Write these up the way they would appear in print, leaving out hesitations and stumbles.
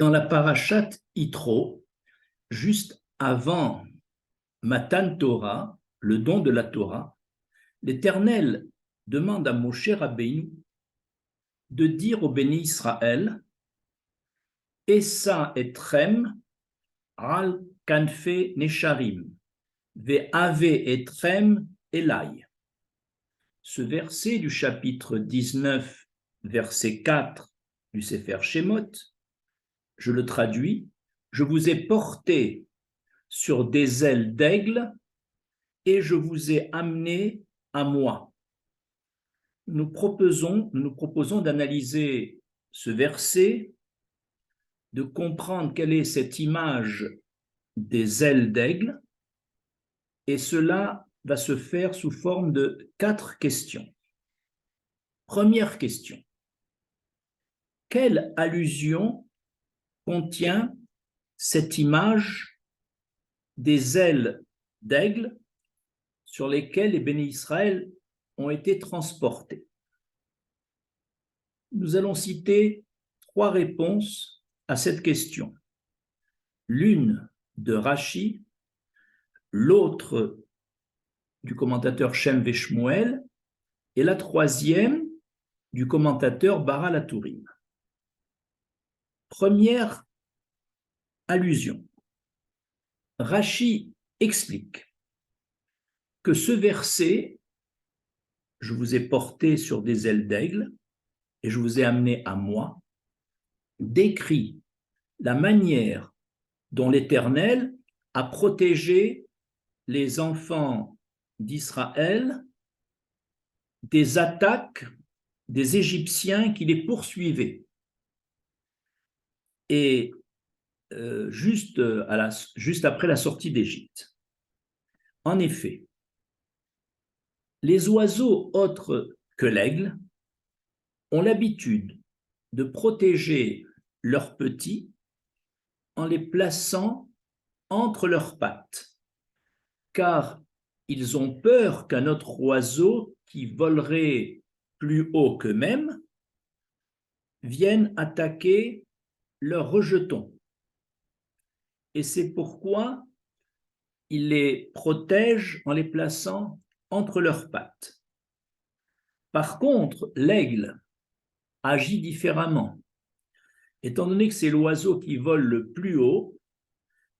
Dans la parashat Yitro, juste avant Matan Torah, le don de la Torah, l'Éternel demande à Moshe Rabbeinu de dire au béni Israël Essa etrem al kanfe nesharim ve'ave etrem elai. Ce verset du chapitre 19, verset 4 du Sefer Shemot, je le traduis, je vous ai porté sur des ailes d'aigle et je vous ai amené à moi. Nous proposons d'analyser ce verset, de comprendre quelle est cette image des ailes d'aigle, et cela va se faire sous forme de 4 questions. Première question. Quelle allusion contient cette image des ailes d'aigle sur lesquelles les bénis Israël ont été transportés? Nous allons citer 3 réponses à cette question. L'une de Rashi, l'autre du commentateur Shem Veshmuel, et la troisième du commentateur Baral HaTurim. Première allusion. Rashi explique que ce verset, je vous ai porté sur des ailes d'aigle et je vous ai amené à moi, décrit la manière dont l'Éternel a protégé les enfants d'Israël des attaques des Égyptiens qui les poursuivaient. Et juste après la sortie d'Égypte. En effet, les oiseaux autres que l'aigle ont l'habitude de protéger leurs petits en les plaçant entre leurs pattes, car ils ont peur qu'un autre oiseau qui volerait plus haut qu'eux-mêmes vienne attaquer leurs rejetons. Et c'est pourquoi ils les protègent en les plaçant entre leurs pattes. Par contre, l'aigle agit différemment. Étant donné que c'est l'oiseau qui vole le plus haut,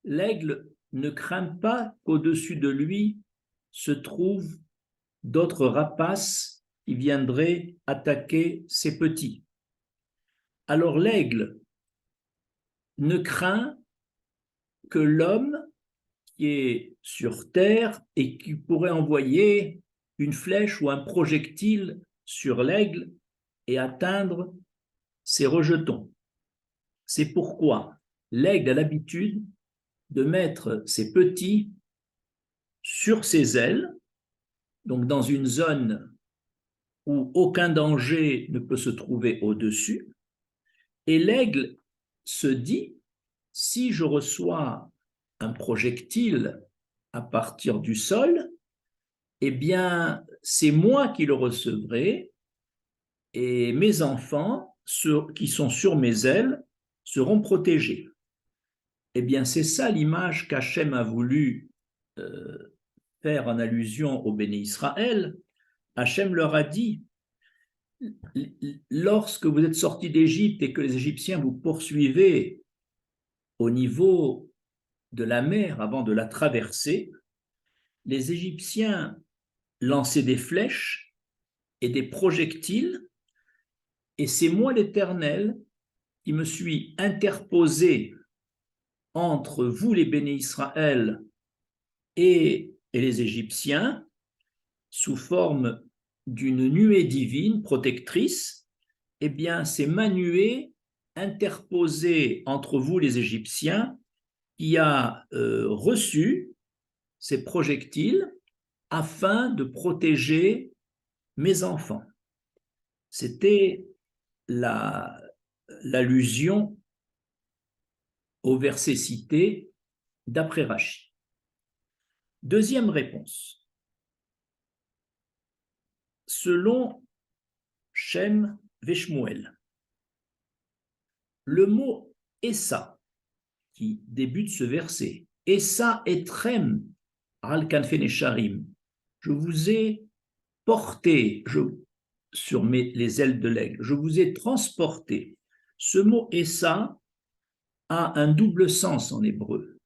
l'aigle ne craint pas qu'au-dessus de lui se trouvent d'autres rapaces qui viendraient attaquer ses petits. Alors l'aigle ne craint que l'homme qui est sur terre et qui pourrait envoyer une flèche ou un projectile sur l'aigle et atteindre ses rejetons. C'est pourquoi l'aigle a l'habitude de mettre ses petits sur ses ailes, donc dans une zone où aucun danger ne peut se trouver au-dessus, et l'aigle se dit, si je reçois un projectile à partir du sol, eh bien, c'est moi qui le recevrai et mes enfants, qui sont sur mes ailes, seront protégés. Eh bien, c'est ça l'image qu'Hachem a voulu faire en allusion au béni Israël. Hachem leur a dit, lorsque vous êtes sortis d'Égypte et que les Égyptiens vous poursuivaient au niveau de la mer avant de la traverser, les Égyptiens lançaient des flèches et des projectiles, et c'est moi l'Éternel qui me suis interposé entre vous les bénis Israël et les Égyptiens sous forme d'une nuée divine protectrice. Eh bien, c'est ma nuée interposée entre vous les Égyptiens qui a reçu ces projectiles afin de protéger mes enfants. C'était l'allusion au verset cité d'après Rashi. Deuxième réponse. Selon Shem Veshmuel, le mot Essa, qui débute ce verset. Essa etrem al kanfen esharim. Je vous ai porté sur les ailes de l'aigle. Je vous ai transporté. Ce mot Essa a un double sens en hébreu.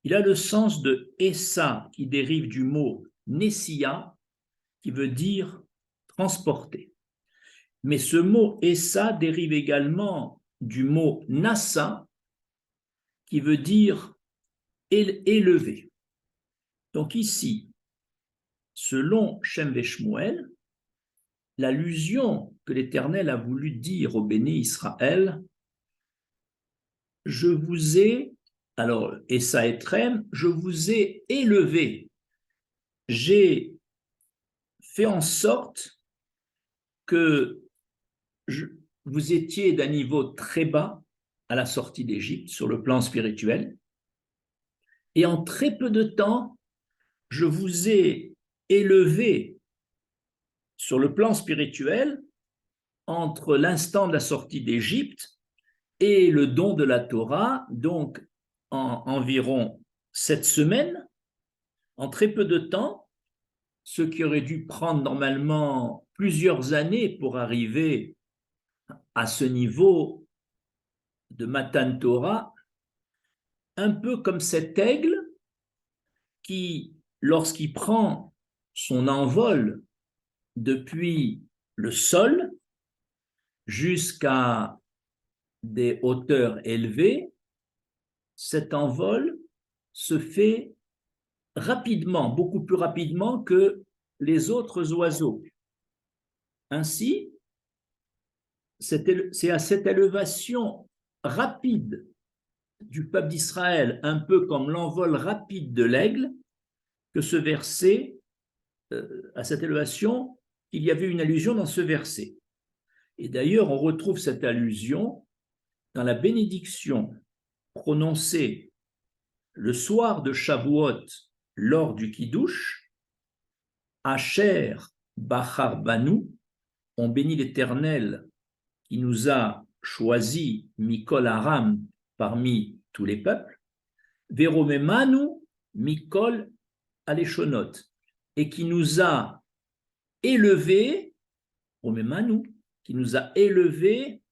Il a le sens de Essa qui dérive du mot Nessia, qui veut dire transporter. Mais ce mot Essa dérive également du mot Nassa, qui veut dire élevé. Donc ici, selon Shem Veshmuel, l'allusion que l'Éternel a voulu dire au béni Israël, je vous ai, alors Essa Etrem, je vous ai élevé, j'ai fait en sorte que vous étiez d'un niveau très bas à la sortie d'Égypte sur le plan spirituel, et en très peu de temps, je vous ai élevé sur le plan spirituel entre l'instant de la sortie d'Égypte et le don de la Torah, donc en environ 7 semaines, en très peu de temps, ce qui aurait dû prendre normalement plusieurs années pour arriver à ce niveau de Matan Torah, un peu comme cet aigle qui, lorsqu'il prend son envol depuis le sol jusqu'à des hauteurs élevées, cet envol se fait rapidement, beaucoup plus rapidement que les autres oiseaux. Ainsi, c'est à cette élévation rapide du peuple d'Israël, un peu comme l'envol rapide de l'aigle, que ce verset, à cette élévation, il y avait une allusion dans ce verset. Et d'ailleurs, on retrouve cette allusion dans la bénédiction prononcée le soir de Shavuot lors du Kiddush, Asher Bachar Banu, on bénit l'Éternel qui nous a choisi Mikol Aram parmi tous les peuples, Veromemanu Mikol Aleshonot, et qui nous a élevés, Romemanu, qui nous a élevés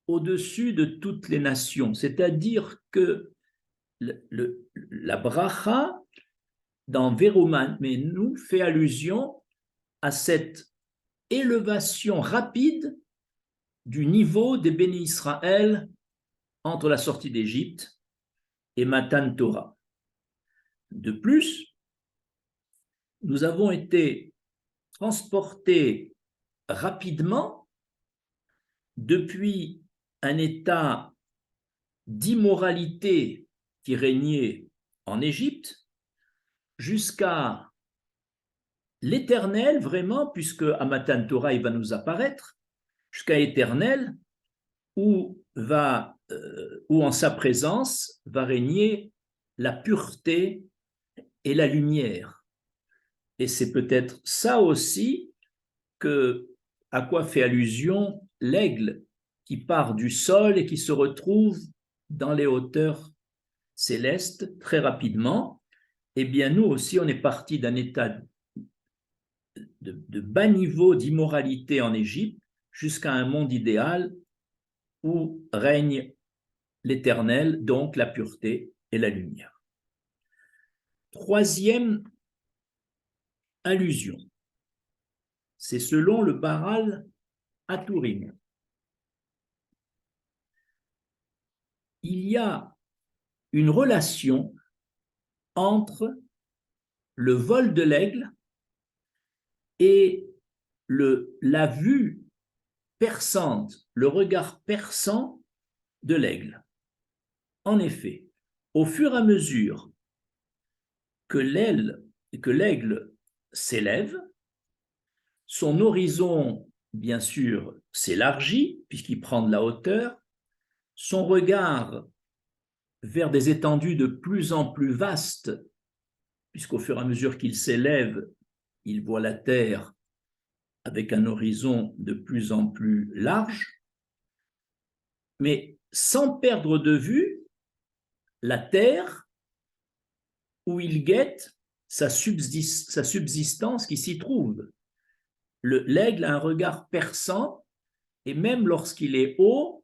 au-dessus de toutes les nations. C'est-à-dire que la bracha dans Veromemanu fait allusion à cette élévation rapide du niveau des bénis Israël entre la sortie d'Égypte et Matan Torah. De plus, nous avons été transportés rapidement depuis un état d'immoralité qui régnait en Égypte jusqu'à l'éternel, vraiment, puisque à Matan Torah, il va nous apparaître, jusqu'à l'éternel, où en sa présence va régner la pureté et la lumière. Et c'est peut-être ça aussi à quoi fait allusion l'aigle qui part du sol et qui se retrouve dans les hauteurs célestes très rapidement. Eh bien, nous aussi, on est parti d'un état de bas niveau d'immoralité en Égypte jusqu'à un monde idéal où règne l'éternel, donc la pureté et la lumière. Troisième allusion, c'est selon le Baral Aturim. Il y a une relation entre le vol de l'aigle et la vue perçante, le regard perçant de l'aigle. En effet, au fur et à mesure que l'aigle s'élève, son horizon, bien sûr, s'élargit puisqu'il prend de la hauteur, son regard vers des étendues de plus en plus vastes, puisqu'au fur et à mesure qu'il s'élève, il voit la Terre avec un horizon de plus en plus large. Mais sans perdre de vue la terre où il guette sa subsistance qui s'y trouve. L'aigle a un regard perçant et même lorsqu'il est haut,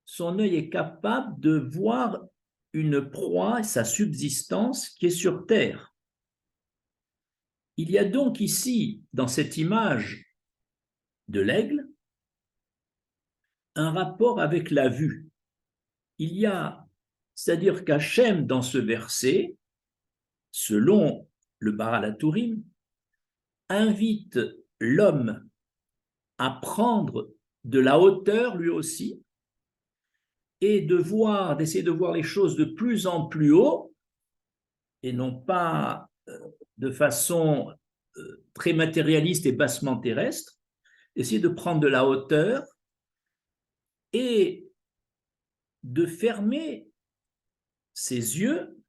son œil est capable de voir une proie, sa subsistance qui est sur terre. Il y a donc ici, dans cette image de l'aigle, un rapport avec la vue. Il y a, c'est-à-dire qu'Hachem, dans ce verset, selon le Baal HaTurim, invite l'homme à prendre de la hauteur lui aussi et d'essayer de voir les choses de plus en plus haut et non pas de façon très matérialiste et bassement terrestre, essayer de prendre de la hauteur et de fermer ses yeux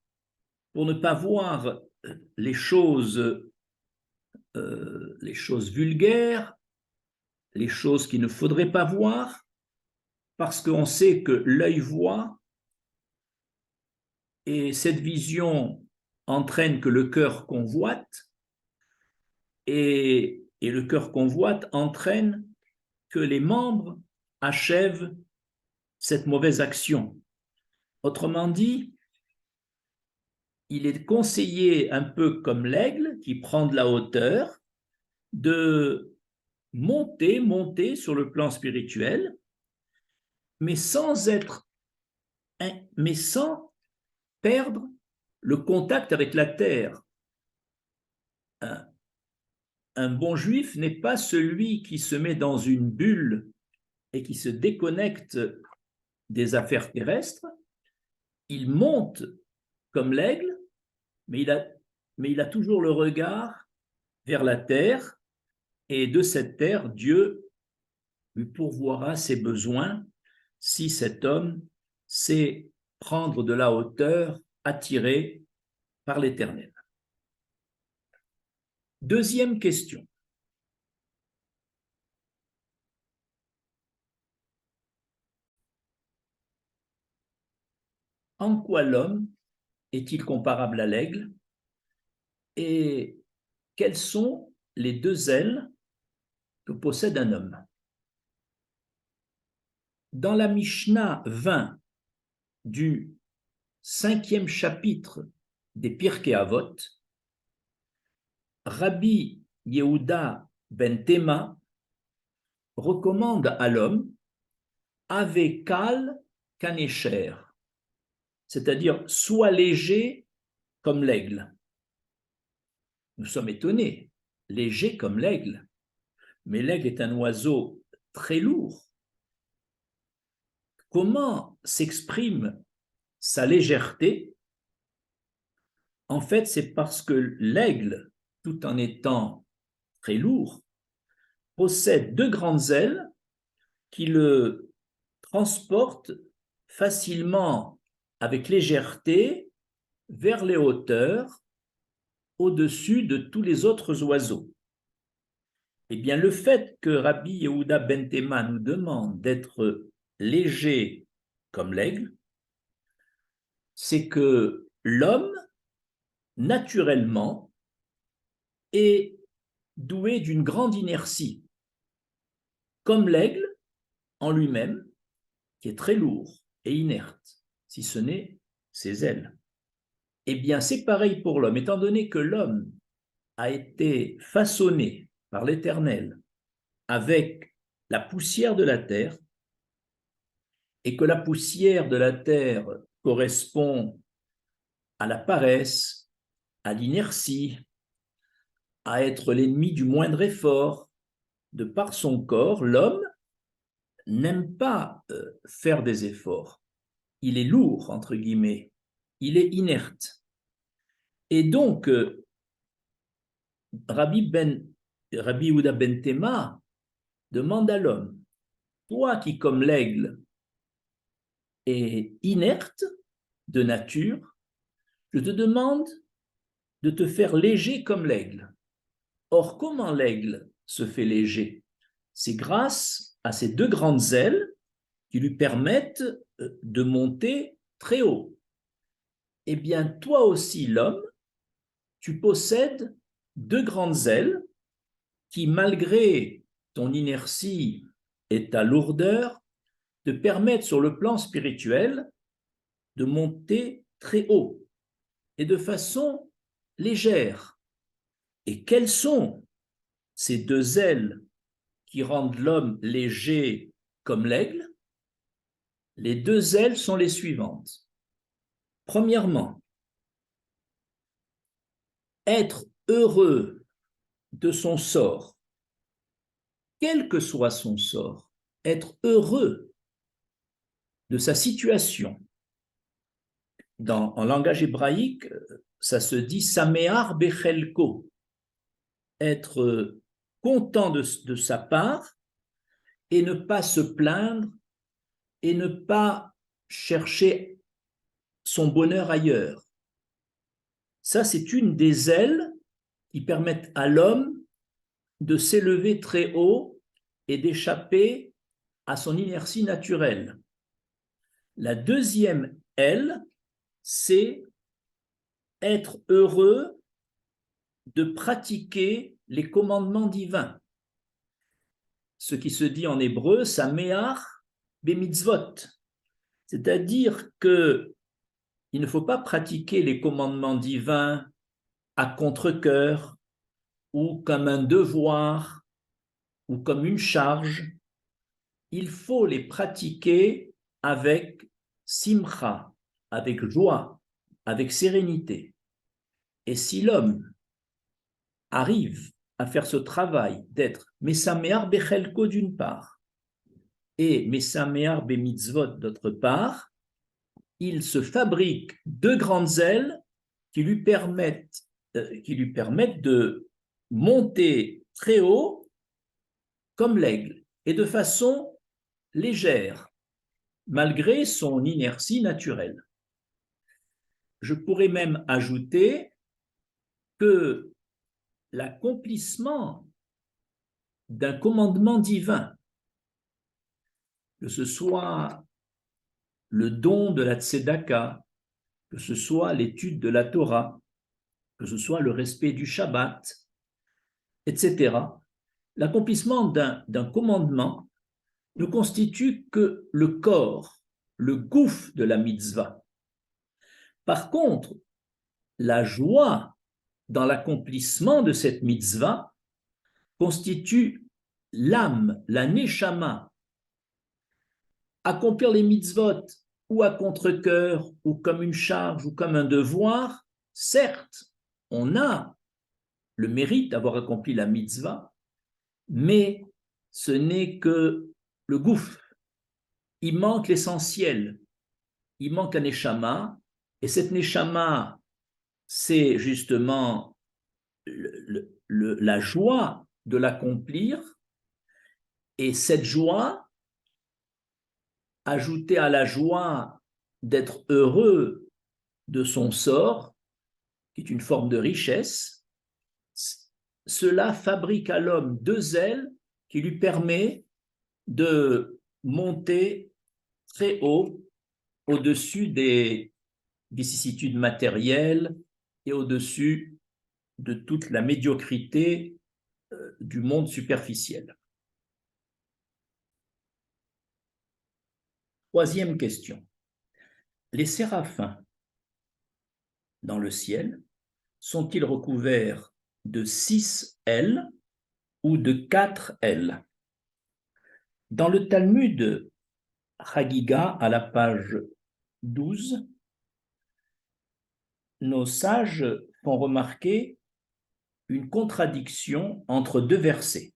pour ne pas voir les choses vulgaires, les choses qu'il ne faudrait pas voir, parce qu'on sait que l'œil voit et cette vision entraîne que le cœur convoite et le cœur convoite entraîne que les membres achèvent cette mauvaise action. Autrement dit, il est conseillé, un peu comme l'aigle qui prend de la hauteur, de monter sur le plan spirituel, mais sans perdre le contact avec la terre. Un bon juif n'est pas celui qui se met dans une bulle et qui se déconnecte des affaires terrestres. Il monte comme l'aigle, mais il a toujours le regard vers la terre, et de cette terre, Dieu lui pourvoira ses besoins si cet homme sait prendre de la hauteur, attiré par l'Éternel. Deuxième question. En quoi l'homme est-il comparable à l'aigle et quelles sont les deux ailes que possède un homme? Dans la Mishnah 20 du 5e chapitre des Pirkei Avot, Rabbi Yehuda ben Tema recommande à l'homme Ave kal kanesher, c'est-à-dire sois léger comme l'aigle. Nous sommes étonnés, léger comme l'aigle, mais l'aigle est un oiseau très lourd. Comment s'exprime sa légèreté? En fait, c'est parce que l'aigle, tout en étant très lourd, possède deux grandes ailes qui le transportent facilement, avec légèreté, vers les hauteurs, au-dessus de tous les autres oiseaux. Eh bien, le fait que Rabbi Yehuda ben Tema nous demande d'être léger comme l'aigle, c'est que l'homme, naturellement, est doué d'une grande inertie, comme l'aigle en lui-même, qui est très lourd et inerte, si ce n'est ses ailes. Eh bien, c'est pareil pour l'homme, étant donné que l'homme a été façonné par l'Éternel avec la poussière de la terre, et que la poussière de la terre correspond à la paresse, à l'inertie, à être l'ennemi du moindre effort. De par son corps, l'homme n'aime pas faire des efforts. Il est lourd, entre guillemets. Il est inerte. Et donc, Rabbi Yehuda ben Tema demande à l'homme, toi qui, comme l'aigle, est inerte de nature, je te demande de te faire léger comme l'aigle. Or, comment l'aigle se fait léger? C'est grâce à ces deux grandes ailes qui lui permettent de monter très haut. Eh bien, toi aussi, l'homme, tu possèdes deux grandes ailes qui, malgré ton inertie et ta lourdeur, te permettent sur le plan spirituel de monter très haut et de façon légère. Et quelles sont ces deux ailes qui rendent l'homme léger comme l'aigle? Les deux ailes sont les suivantes. Premièrement, être heureux de son sort, quel que soit son sort, être heureux de sa situation. En langage hébraïque, ça se dit Samear Bechelko, être content de sa part et ne pas se plaindre et ne pas chercher son bonheur ailleurs. Ça, c'est une des ailes qui permettent à l'homme de s'élever très haut et d'échapper à son inertie naturelle. La deuxième aile, c'est être heureux de pratiquer les commandements divins. Ce qui se dit en hébreu, Sameach bemitzvot. C'est-à-dire qu'il ne faut pas pratiquer les commandements divins à contre-cœur ou comme un devoir ou comme une charge. Il faut les pratiquer avec simcha, avec joie, avec sérénité. Et si l'homme arrive à faire ce travail d'être Mesamear Bechelko d'une part et Mesamear Bemitzvot d'autre part, il se fabrique deux grandes ailes qui lui permettent de monter très haut comme l'aigle et de façon légère, malgré son inertie naturelle. Je pourrais même ajouter que l'accomplissement d'un commandement divin, que ce soit le don de la tzedaka, que ce soit l'étude de la Torah, que ce soit le respect du Shabbat, etc., l'accomplissement d'un commandement ne constitue que le corps, le gouffre de la mitzvah. Par contre, la joie dans l'accomplissement de cette mitzvah constitue l'âme, la neshama. Accomplir les mitzvot ou à contre-cœur, ou comme une charge, ou comme un devoir, certes, on a le mérite d'avoir accompli la mitzvah, mais ce n'est que le gouffre. Il manque l'essentiel, il manque la neshama, et cette neshama, c'est justement la joie de l'accomplir, et cette joie, ajoutée à la joie d'être heureux de son sort, qui est une forme de richesse, cela fabrique à l'homme deux ailes qui lui permettent de monter très haut au-dessus des vicissitudes matérielles et au-dessus de toute la médiocrité du monde superficiel. Troisième question. Les séraphins dans le ciel sont-ils recouverts de 6 ailes ou de 4 ailes? Dans le Talmud Chagiga, à la page 12, nos sages font remarquer une contradiction entre deux versets.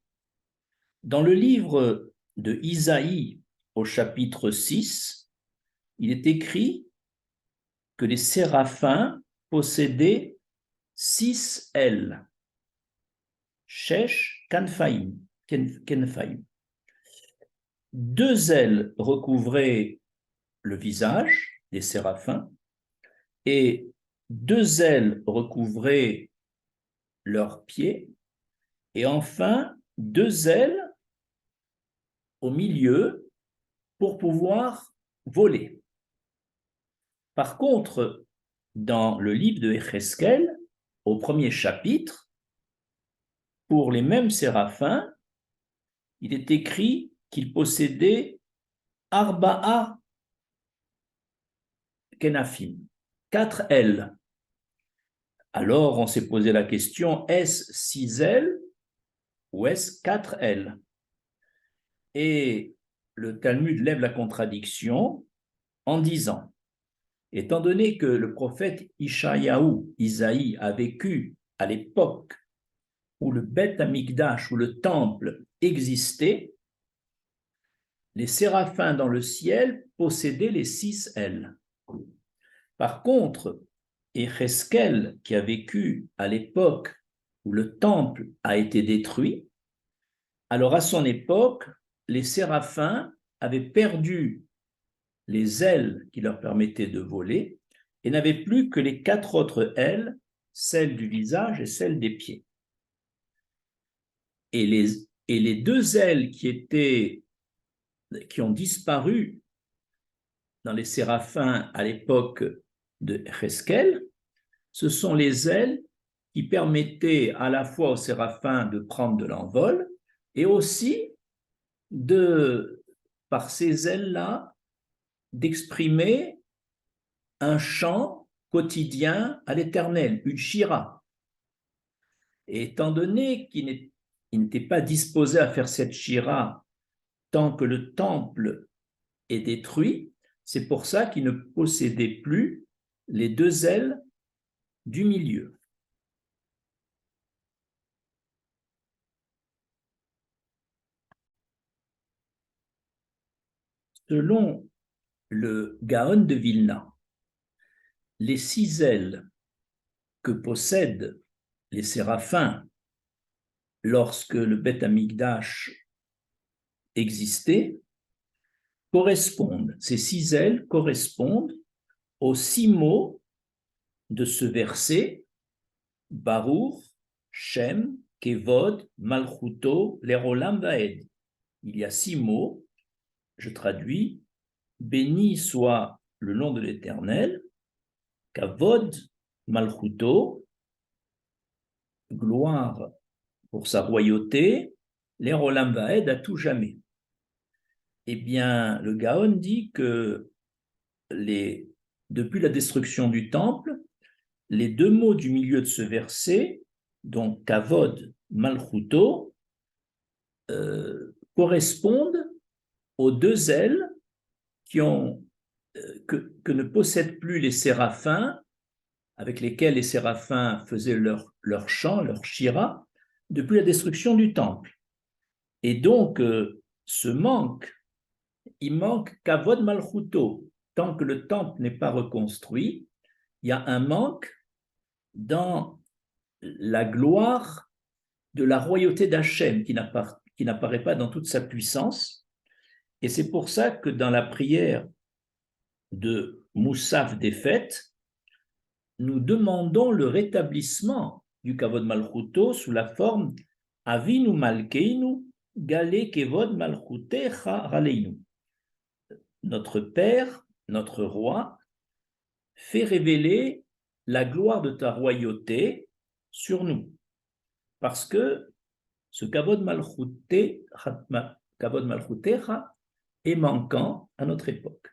Dans le livre de Isaïe, au chapitre 6, il est écrit que les séraphins possédaient 6 ailes. Shesh Kenfaim. 2 ailes recouvraient le visage des séraphins et 2 ailes recouvraient leurs pieds et enfin 2 ailes au milieu pour pouvoir voler. Par contre, dans le livre de Yecheskel, au premier chapitre, pour les mêmes séraphins, il est écrit qu'ils possédaient Arba'a Kenafim, 4 ailes. Alors, on s'est posé la question, est-ce 6 ailes ou est-ce 4 ailes? Et le Talmud lève la contradiction en disant, étant donné que le prophète Ishayahu, Isaïe, a vécu à l'époque où le Beth Amikdash, où le temple existait, les séraphins dans le ciel possédaient les 6 ailes. Par contre, Yecheskel, qui a vécu à l'époque où le temple a été détruit, alors à son époque, les séraphins avaient perdu les ailes qui leur permettaient de voler et n'avaient plus que les 4 autres ailes, celles du visage et celles des pieds. Et les 2 ailes qui ont disparu dans les séraphins à l'époque de Yecheskel, ce sont les ailes qui permettaient à la fois aux séraphins de prendre de l'envol et aussi par ces ailes-là, d'exprimer un chant quotidien à l'Éternel, une shira. Et étant donné qu'il n'était pas disposé à faire cette shira tant que le temple est détruit, c'est pour ça qu'il ne possédait plus les 2 ailes du milieu. Selon le Gaon de Vilna, les 6 ailes que possèdent les séraphins lorsque le Beth Amikdash existait correspondent, ces 6 ailes correspondent aux 6 mots de ce verset, Baruch, Shem, Kevod, Malchuto, Lerolam Vaed. Il y a 6 mots, je traduis, béni soit le nom de l'Éternel, Kavod, Malchuto, gloire pour sa royauté, Lerolam Vaed à tout jamais. Eh bien, le Gaon dit que depuis la destruction du temple, les 2 mots du milieu de ce verset, donc Kavod, Malchuto, correspondent aux 2 ailes que ne possèdent plus les séraphins, avec lesquels les séraphins faisaient leur chant, leur shira, depuis la destruction du temple. Et donc, il manque Kavod Malchuto. Tant que le temple n'est pas reconstruit, il y a un manque dans la gloire de la royauté d'Hachem qui n'apparaît pas dans toute sa puissance. Et c'est pour ça que dans la prière de Moussaf des fêtes, nous demandons le rétablissement du Kavod Malchuto sous la forme Avinu Malkeinu Gale Kevod Malchutecha Raleinu. Notre Père, notre Roi, fait révéler la gloire de ta royauté sur nous. Parce que ce Kavod Malchutecha est manquant à notre époque.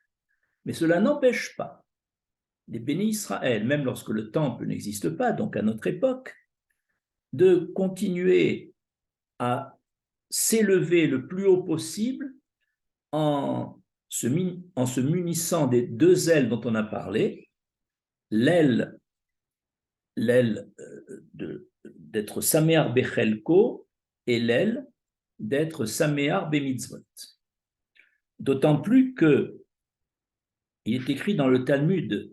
Mais cela n'empêche pas les bénis Israël, même lorsque le temple n'existe pas, donc à notre époque, de continuer à s'élever le plus haut possible en se munissant des 2 ailes dont on a parlé, l'aile d'être Samear Bechelko et l'aile d'être Samear Bemitzvot. D'autant plus que il est écrit dans le Talmud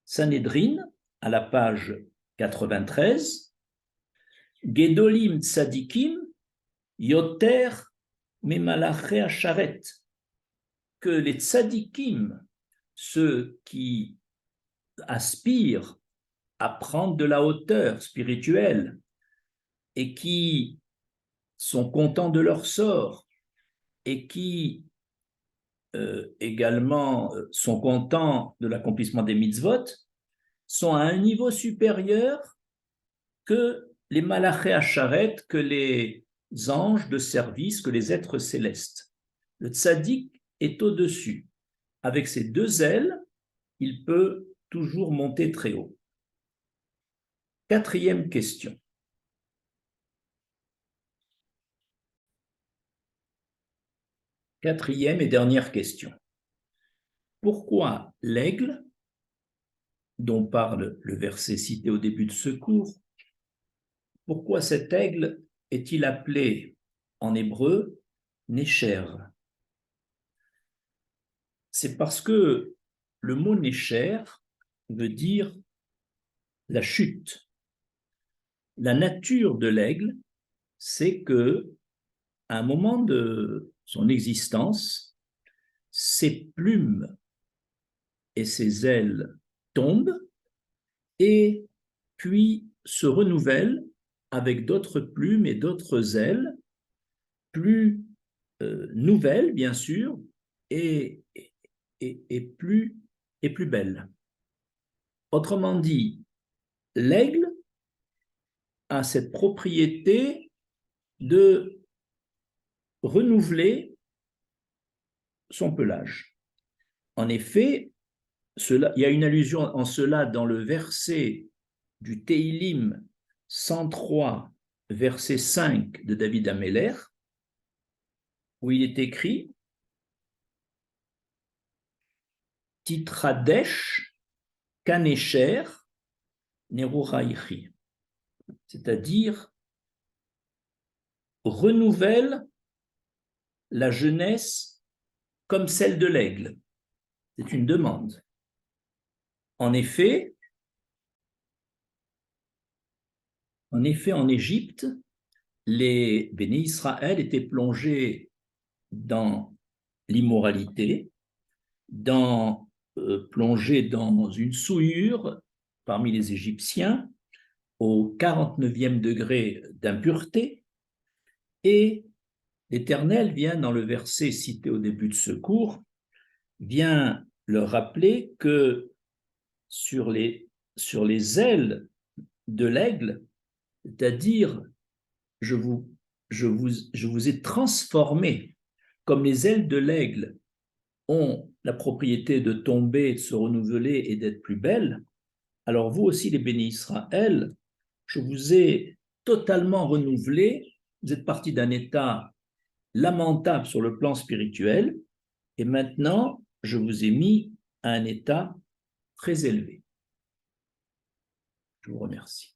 Sanhedrin, à la page 93, Gedolim Tzadikim Yoter Memalaché Asharet, que les tzadikim, ceux qui aspirent à prendre de la hauteur spirituelle et qui sont contents de leur sort et qui également sont contents de l'accomplissement des mitzvot, sont à un niveau supérieur que les malachés Hacharet, que les anges de service, que les êtres célestes. Le tzaddik est au-dessus. Avec ses deux ailes, il peut toujours monter très haut. Quatrième question. Quatrième et dernière question. Pourquoi l'aigle, dont parle le verset cité au début de ce cours, pourquoi cet aigle est-il appelé en hébreu Nécher? C'est parce que le mot Nécher veut dire la chute. La nature de l'aigle, c'est que à un moment de son existence, ses plumes et ses ailes tombent et puis se renouvellent avec d'autres plumes et d'autres ailes plus nouvelles, bien sûr, et plus belles. Autrement dit, l'aigle a cette propriété de renouveler son pelage. En effet, il y a une allusion en cela dans le verset du Teilim 103, verset 5 de David Ameller, où il est écrit Titradesh kanesher neruraichi, c'est-à-dire renouvelle la jeunesse comme celle de l'aigle. C'est une demande. En effet, en Égypte, les bénis Israël étaient plongés dans l'immoralité, plongés dans une souillure parmi les Égyptiens au 49e degré d'impureté, et l'Éternel vient, dans le verset cité au début de ce cours, vient leur rappeler que sur les ailes de l'aigle, c'est-à-dire je vous ai transformé, comme les ailes de l'aigle ont la propriété de tomber, de se renouveler et d'être plus belles, alors vous aussi les bénis Israël, je vous ai totalement renouvelé, vous êtes parti d'un état lamentable sur le plan spirituel, et maintenant je vous ai mis à un état très élevé. Je vous remercie.